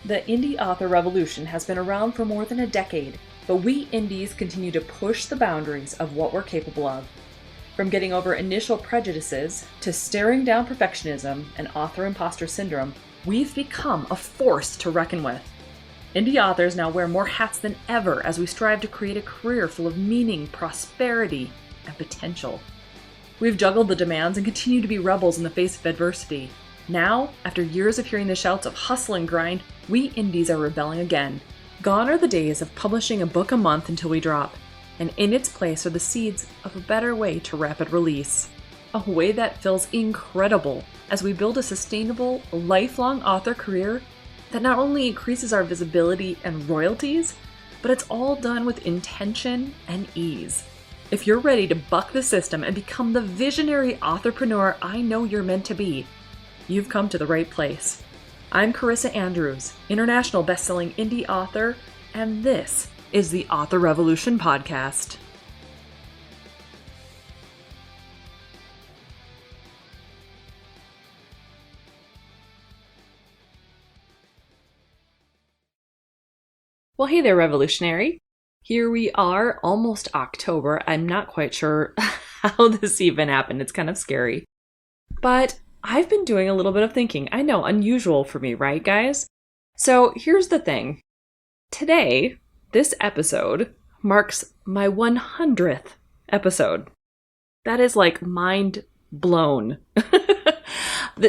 The indie author revolution has been around for more than a decade, but we indies continue to push the boundaries of what we're capable of. From getting over initial prejudices to staring down perfectionism and author imposter syndrome, we've become a force to reckon with. Indie authors now wear more hats than ever as we strive to create a career full of meaning, prosperity, and potential. We've juggled the demands and continue to be rebels in the face of adversity. Now, after years of hearing the shouts of hustle and grind, we indies are rebelling again. Gone are the days of publishing a book a month until we drop, and in its place are the seeds of a better way to rapid release. A way that feels incredible as we build a sustainable, lifelong author career that not only increases our visibility and royalties, but it's all done with intention and ease. If you're ready to buck the system and become the visionary authorpreneur I know you're meant to be, you've come to the right place. I'm Carissa Andrews, international best-selling indie author, and this is the Author Revolution podcast. Well, hey there, Revolutionary. Here we are, almost October. I'm not quite sure how this even happened. It's kind of scary. But I've been doing a little bit of thinking. I know, unusual for me, right, guys? So here's the thing. Today, this episode marks my 100th episode. That is like mind blown.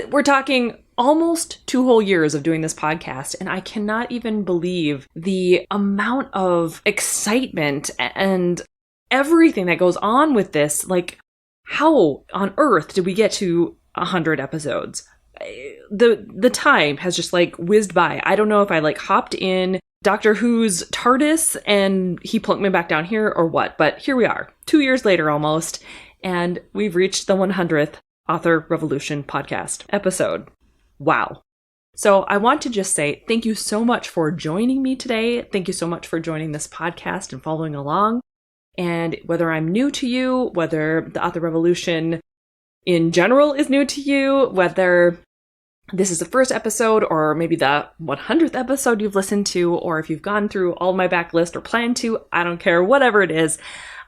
We're talking almost 2 whole years of doing this podcast, and I cannot even believe the amount of excitement and everything that goes on with this. Like, how on earth did we get to 100 episodes? The time has just like whizzed by. I don't know if I like hopped in Doctor Who's TARDIS and he plunked me back down here or what, but here we are, 2 years later almost, and we've reached the 100th Author Revolution podcast episode. Wow. So I want to just say thank you so much for joining me today. Thank you so much for joining this podcast and following along. And whether I'm new to you, whether the Author Revolution in general is new to you, whether this is the first episode or maybe the 100th episode you've listened to, or if you've gone through all my backlist or plan to, I don't care, whatever it is.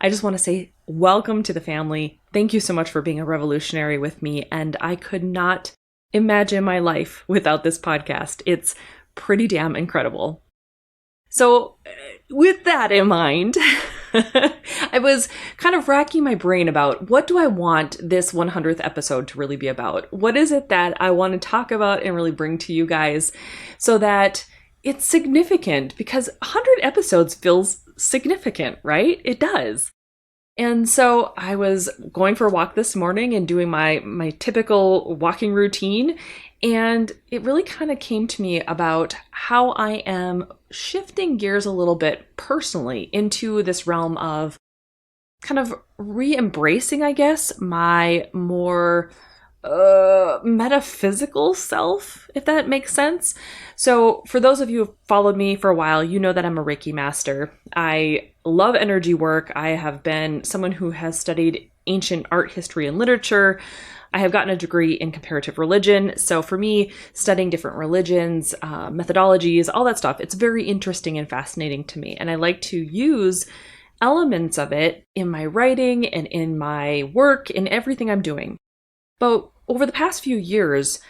I just want to say welcome to the family. Thank you so much for being a revolutionary with me. And I could not imagine my life without this podcast. It's pretty damn incredible. So with that in mind, I was kind of racking my brain about what do I want this 100th episode to really be about? What is it that I want to talk about and really bring to you guys so that it's significant? Because 100 episodes feels significant, right? It does. And so I was going for a walk this morning and doing my typical walking routine. And it really kind of came to me about how I am shifting gears a little bit personally into this realm of kind of re-embracing, I guess, my more metaphysical self, if that makes sense. So for those of you who've followed me for a while, you know that I'm a Reiki master. I love energy work. I have been someone who has studied ancient art history and literature. I have gotten a degree in comparative religion. So for me, studying different religions, methodologies, all that stuff, it's very interesting and fascinating to me. And I like to use elements of it in my writing and in my work, in everything I'm doing. But over the past few years,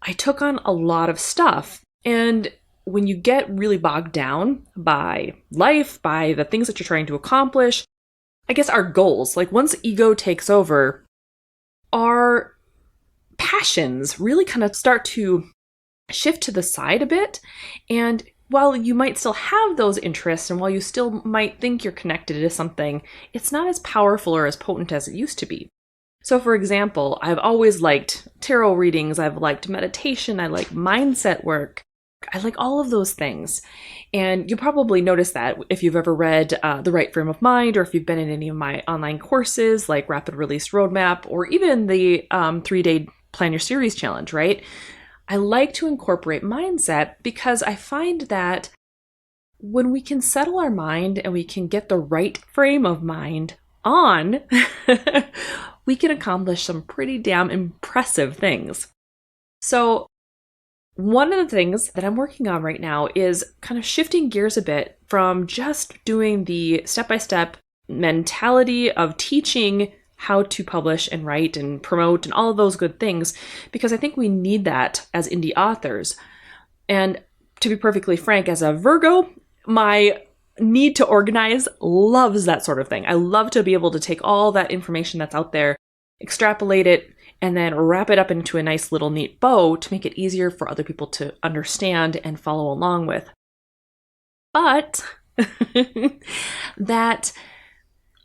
I took on a lot of stuff. And when you get really bogged down by life, by the things that you're trying to accomplish, I guess our goals, like once ego takes over, our passions really kind of start to shift to the side a bit. And while you might still have those interests and while you still might think you're connected to something, it's not as powerful or as potent as it used to be. So for example, I've always liked tarot readings, I've liked meditation, I like mindset work, I like all of those things. And you'll probably notice that if you've ever read The Right Frame of Mind, or if you've been in any of my online courses like Rapid Release Roadmap, or even the 3-day Plan Your Series Challenge, right? I like to incorporate mindset because I find that when we can settle our mind and we can get the right frame of mind on, we can accomplish some pretty damn impressive things. So one of the things that I'm working on right now is kind of shifting gears a bit from just doing the step-by-step mentality of teaching how to publish and write and promote and all of those good things, because I think we need that as indie authors. And to be perfectly frank, as a Virgo, my need to organize loves that sort of thing. I love to be able to take all that information that's out there, extrapolate it, and then wrap it up into a nice little neat bow to make it easier for other people to understand and follow along with. But that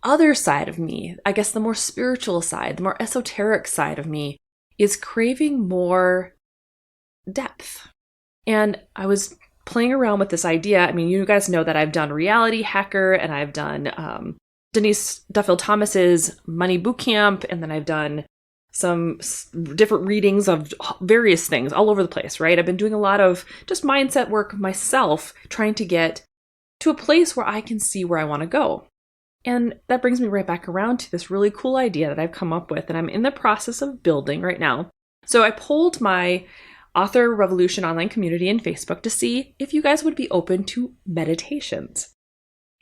other side of me, I guess the more spiritual side, the more esoteric side of me, is craving more depth. And I was playing around with this idea. I mean, you guys know that I've done Reality Hacker, and I've done Denise Duffield-Thomas's Money Bootcamp, and then I've done some different readings of various things all over the place, right? I've been doing a lot of just mindset work myself, trying to get to a place where I can see where I want to go. And that brings me right back around to this really cool idea that I've come up with, and I'm in the process of building right now. So I polled my Author Revolution online community in Facebook to see if you guys would be open to meditations.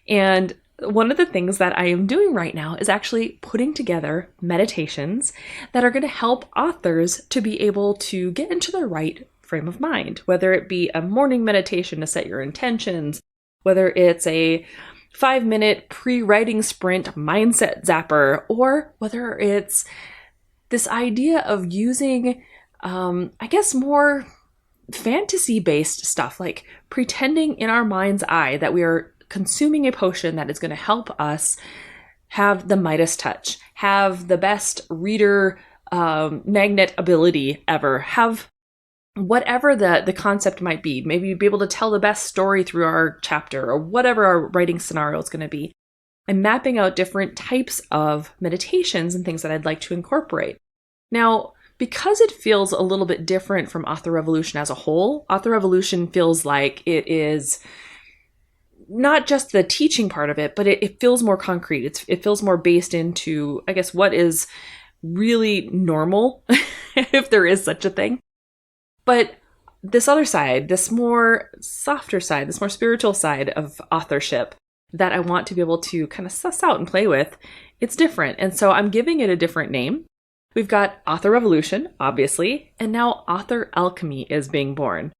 And one of the things that I am doing right now is actually putting together meditations that are going to help authors to be able to get into the right frame of mind, whether it be a morning meditation to set your intentions, whether it's a 5-minute pre-writing sprint mindset zapper, or whether it's this idea of using, I guess, more fantasy-based stuff, like pretending in our mind's eye that we are consuming a potion that is going to help us have the Midas touch, have the best reader magnet ability ever, have whatever the concept might be, maybe be able to tell the best story through our chapter, or whatever our writing scenario is going to be. I'm mapping out different types of meditations and things that I'd like to incorporate. Now, because it feels a little bit different from Author Revolution as a whole, Author Revolution feels like it is not just the teaching part of it, but it feels more concrete. It feels more based into, I guess, what is really normal, if there is such a thing. But this other side, this more softer side, this more spiritual side of authorship that I want to be able to kind of suss out and play with, it's different. And so I'm giving it a different name. We've got Author Revolution, obviously, and now Author Alchemy is being born.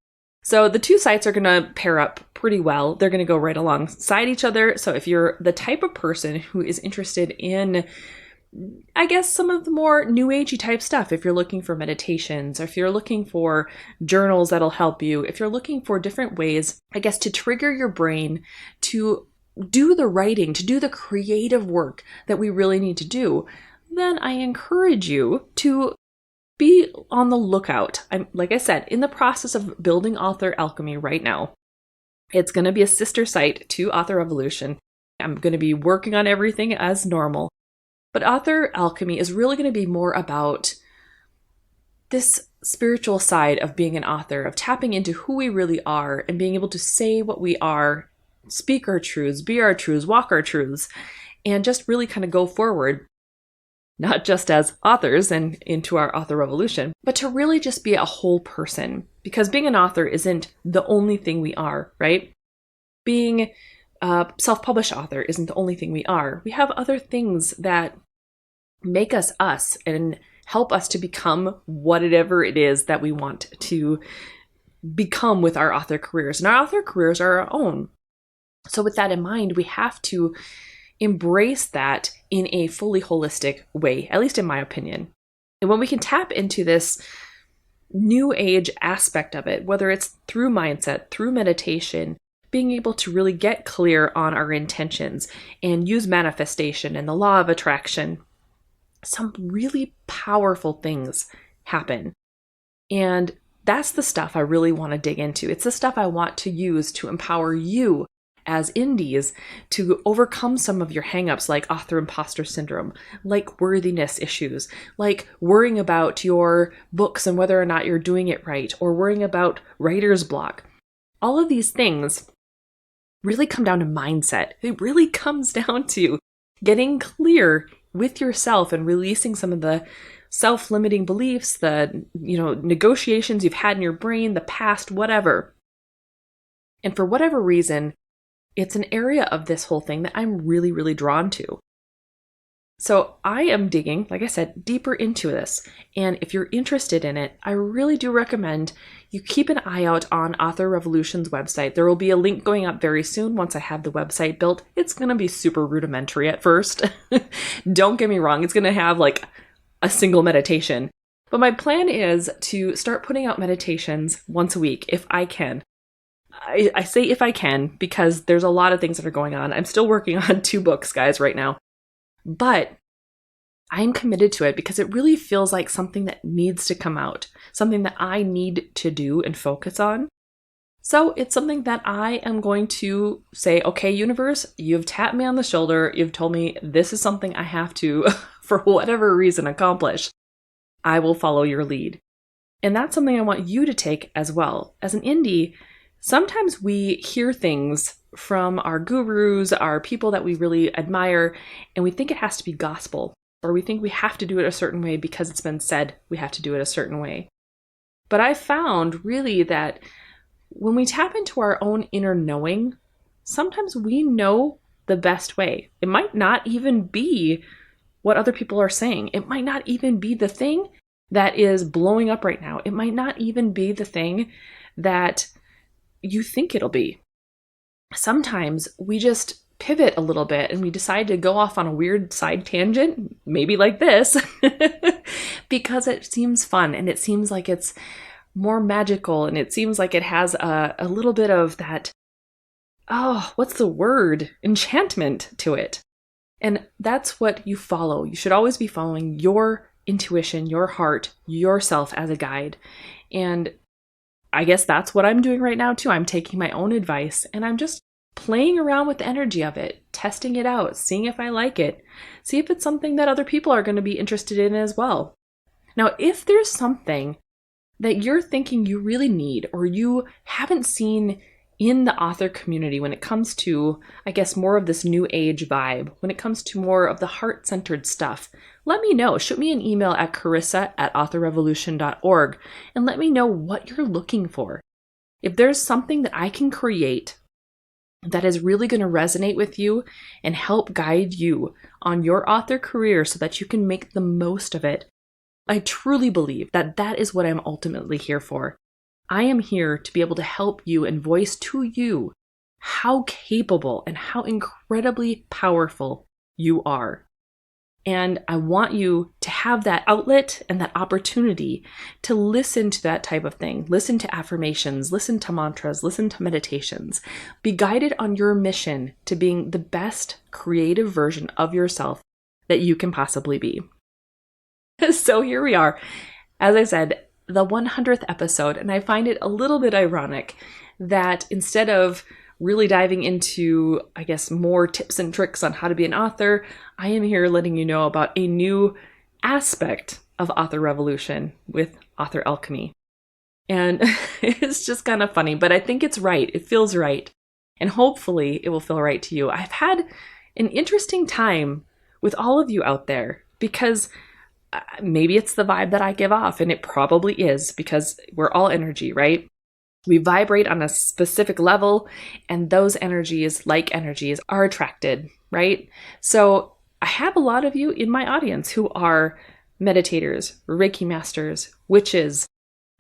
So the two sites are going to pair up pretty well. They're going to go right alongside each other. So if you're the type of person who is interested in, I guess, some of the more new agey type stuff, if you're looking for meditations, or if you're looking for journals that'll help you, if you're looking for different ways, I guess, to trigger your brain to do the writing, to do the creative work that we really need to do, then I encourage you to be on the lookout. I'm, like I said, in the process of building Author Alchemy right now. It's going to be a sister site to Author Revolution. I'm going to be working on everything as normal. But Author Alchemy is really going to be more about this spiritual side of being an author, of tapping into who we really are and being able to say what we are, speak our truths, be our truths, walk our truths, and just really kind of go forward. Not just as authors and into our author revolution, but to really just be a whole person. Because being an author isn't the only thing we are, right? Being a self-published author isn't the only thing we are. We have other things that make us us and help us to become whatever it is that we want to become with our author careers. And our author careers are our own. So with that in mind, we have to embrace that in a fully holistic way, at least in my opinion. And when we can tap into this new age aspect of it, whether it's through mindset, through meditation, being able to really get clear on our intentions and use manifestation and the law of attraction, some really powerful things happen. And that's the stuff I really want to dig into. It's the stuff I want to use to empower you as indies to overcome some of your hangups, like author imposter syndrome, like worthiness issues, like worrying about your books and whether or not you're doing it right, or worrying about writer's block. All of these things really come down to mindset. It really comes down to getting clear with yourself and releasing some of the self-limiting beliefs, the, negotiations you've had in your brain, the past, whatever. And for whatever reason, it's an area of this whole thing that I'm really, really drawn to. So I am digging, like I said, deeper into this. And if you're interested in it, I really do recommend you keep an eye out on Author Revolution's website. There will be a link going up very soon once I have the website built. It's going to be super rudimentary at first. Don't get me wrong. It's going to have like a single meditation. But my plan is to start putting out meditations once a week if I can. I say if I can because there's a lot of things that are going on. I'm still working on 2 books, guys, right now. But I'm committed to it because it really feels like something that needs to come out, something that I need to do and focus on. So it's something that I am going to say, okay, universe, you've tapped me on the shoulder. You've told me this is something I have to, for whatever reason, accomplish. I will follow your lead. And that's something I want you to take as well. As an indie, sometimes we hear things from our gurus, our people that we really admire, and we think it has to be gospel, or we think we have to do it a certain way because it's been said we have to do it a certain way. But I found really that when we tap into our own inner knowing, sometimes we know the best way. It might not even be what other people are saying. It might not even be the thing that is blowing up right now. It might not even be the thing that you think it'll be. Sometimes we just pivot a little bit and we decide to go off on a weird side tangent, maybe like this, because it seems fun and it seems like it's more magical and it seems like it has a little bit of that, what's the word? Enchantment to it. And that's what you follow. You should always be following your intuition, your heart, yourself as a guide. And I guess that's what I'm doing right now too. I'm taking my own advice and I'm just playing around with the energy of it, testing it out, seeing if I like it, see if it's something that other people are going to be interested in as well. Now, if there's something that you're thinking you really need or you haven't seen in the author community when it comes to, I guess, more of this new age vibe, when it comes to more of the heart-centered stuff, let me know. Shoot me an email at carissa@authorrevolution.org and let me know what you're looking for. If there's something that I can create that is really going to resonate with you and help guide you on your author career so that you can make the most of it, I truly believe that that is what I'm ultimately here for. I am here to be able to help you and voice to you how capable and how incredibly powerful you are. And I want you to have that outlet and that opportunity to listen to that type of thing. Listen to affirmations, listen to mantras, listen to meditations. Be guided on your mission to being the best creative version of yourself that you can possibly be. So here we are. As I said, the 100th episode, and I find it a little bit ironic that instead of really diving into, I guess, more tips and tricks on how to be an author, I am here letting you know about a new aspect of Author Revolution with Author Alchemy. And it's just kind of funny, but I think it's right. It feels right. And hopefully it will feel right to you. I've had an interesting time with all of you out there because maybe it's the vibe that I give off, and it probably is because we're all energy, right? We vibrate on a specific level, and those energies, like energies, are attracted, right? So I have a lot of you in my audience who are meditators, Reiki masters, witches.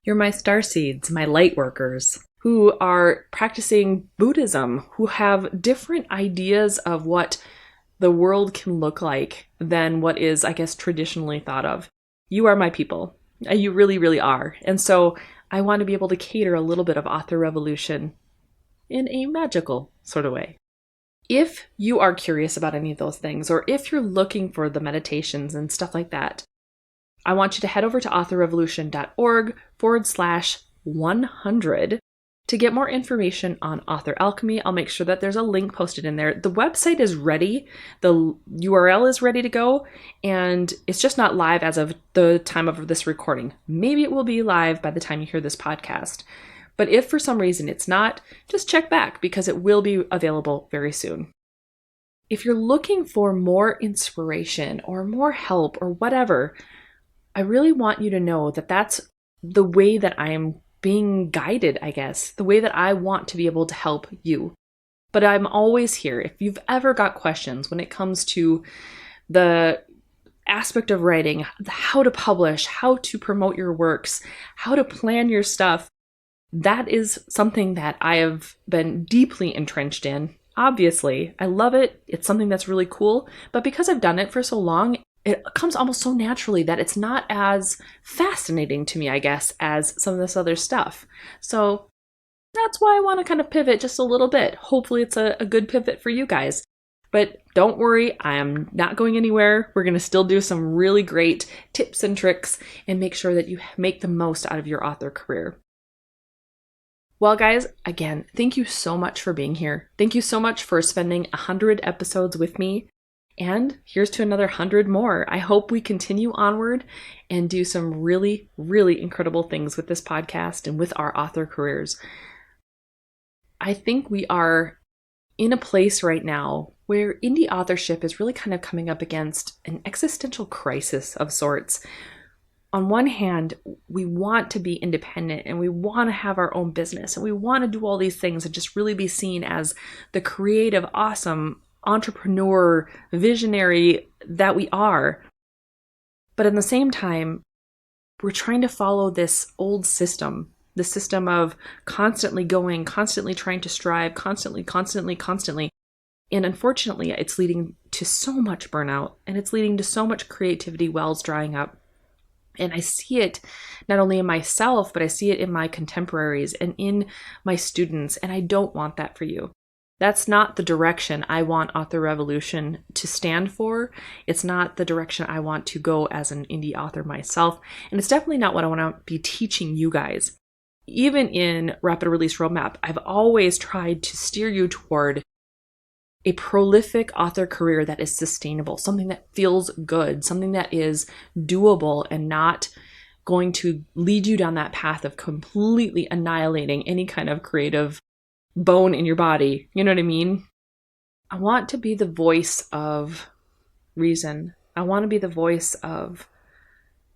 You're my starseeds, my light workers, who are practicing Buddhism, who have different ideas of what the world can look like than what is, I guess, traditionally thought of. You are my people. You really, really are. And so I want to be able to cater a little bit of Author Revolution in a magical sort of way. If you are curious about any of those things, or if you're looking for the meditations and stuff like that, I want you to head over to authorrevolution.org/100 to get more information on Author Alchemy. I'll make sure that there's a link posted in there. The website is ready. The URL is ready to go, and it's just not live as of the time of this recording. Maybe it will be live by the time you hear this podcast. But if for some reason it's not, just check back because it will be available very soon. If you're looking for more inspiration or more help or whatever, I really want you to know that that's the way that I am being guided, I guess, the way that I want to be able to help you. But I'm always here. If you've ever got questions when it comes to the aspect of writing, how to publish, how to promote your works, how to plan your stuff, that is something that I have been deeply entrenched in. Obviously, I love it. It's something that's really cool. But because I've done it for so long, it comes almost so naturally that it's not as fascinating to me, I guess, as some of this other stuff. So that's why I want to kind of pivot just a little bit. Hopefully it's a good pivot for you guys. But don't worry, I am not going anywhere. We're going to still do some really great tips and tricks and make sure that you make the most out of your author career. Well, guys, again, thank you so much for being here. Thank you so much for spending 100 episodes with me. And here's to another 100 more. I hope we continue onward and do some really, really incredible things with this podcast and with our author careers. I think we are in a place right now where indie authorship is really kind of coming up against an existential crisis of sorts. On one hand, we want to be independent and we want to have our own business and we want to do all these things and just really be seen as the creative, awesome entrepreneur, visionary that we are. But at the same time, we're trying to follow this old system, the system of constantly going, constantly trying to strive, constantly. And unfortunately, it's leading to so much burnout and it's leading to so much creativity wells drying up. And I see it not only in myself, but I see it in my contemporaries and in my students. And I don't want that for you. That's not the direction I want Author Revolution to stand for. It's not the direction I want to go as an indie author myself. And it's definitely not what I want to be teaching you guys. Even in Rapid Release Roadmap, I've always tried to steer you toward a prolific author career that is sustainable, something that feels good, something that is doable and not going to lead you down that path of completely annihilating any kind of creative bone in your body. You know what I mean? I want to be the voice of reason. I want to be the voice of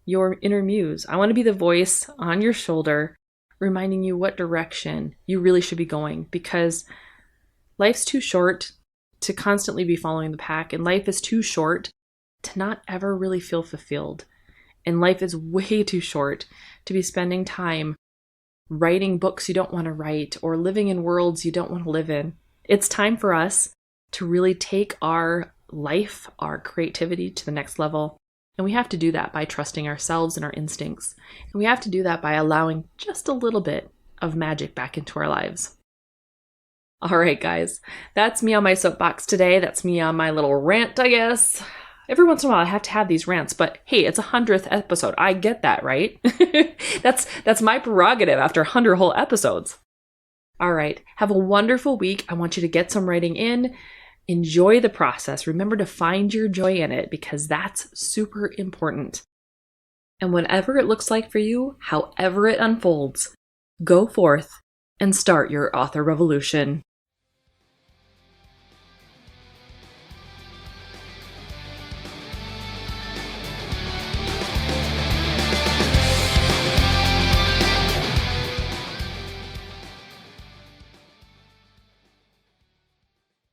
your inner muse. I want to be the voice on your shoulder, reminding you what direction you really should be going, because life's too short to constantly be following the pack, and life is too short to not ever really feel fulfilled. And life is way too short to be spending time writing books you don't want to write or living in worlds you don't want to live in. It's time for us to really take our life, our creativity to the next level. And we have to do that by trusting ourselves and our instincts. And we have to do that by allowing just a little bit of magic back into our lives. All right, guys, that's me on my soapbox today. That's me on my little rant, I guess. Every once in a while, I have to have these rants, but hey, it's 100th episode. I get that, right? That's my prerogative after 100 whole episodes. All right, have a wonderful week. I want you to get some writing in. Enjoy the process. Remember to find your joy in it, because that's super important. And whatever it looks like for you, however it unfolds, go forth and start your author revolution.